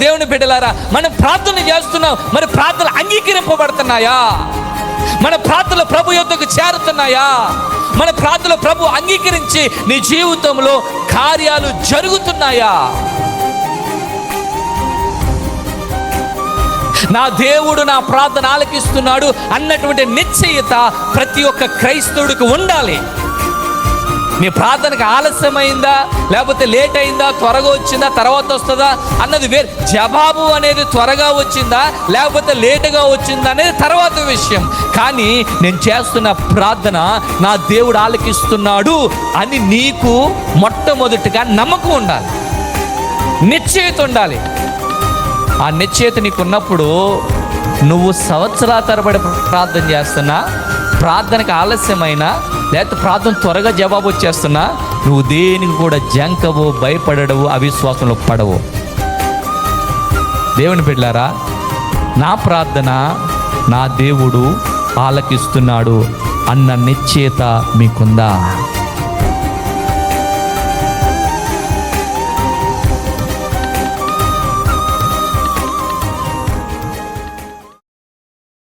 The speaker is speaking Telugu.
దేవుని బిడ్డలారా, మనం ప్రార్థన చేస్తున్నాం, మరి ప్రార్థనలు అంగీకరింపబడుతున్నాయా? మన ప్రార్థనలు ప్రభు యొద్దకు చేరుతున్నాయా? మన ప్రార్థనలు ప్రభు అంగీకరించి నీ జీవితంలో కార్యాలు జరుగుతున్నాయా? నా దేవుడు నా ప్రార్థన ఆలకిస్తున్నాడు అన్నటువంటి నిశ్చయత ప్రతి ఒక్క క్రైస్తవుడికి ఉండాలి. నీ ప్రార్థనకు ఆలస్యమైందా, లేకపోతే లేట్ అయిందా, త్వరగా వచ్చిందా, తర్వాత వస్తుందా అన్నది వేరు. జవాబు అనేది త్వరగా వచ్చిందా లేకపోతే లేటుగా వచ్చిందా అనేది తర్వాత విషయం. కానీ నేను చేస్తున్న ప్రార్థన నా దేవుడు ఆలకిస్తున్నాడు అని నీకు మొట్టమొదటిగా నమ్మకం ఉండాలి, నిశ్చయిత ఉండాలి. ఆ నిశ్చయిత నీకున్నప్పుడు నువ్వు సంవత్సరాల తరబడి ప్రార్థన చేస్తున్నా, ప్రార్థనకు ఆలస్యమైనా లేకపోతే ప్రార్థన త్వరగా జవాబు వచ్చేస్తున్నా, నువ్వు దేనికి కూడా జంకవు, భయపడవు, అవిశ్వాసంలో పడవు. దేవుని బిడ్డలారా, నా ప్రార్థన నా దేవుడు ఆలకిస్తున్నాడు అన్న నిశ్చయత మీకుందా?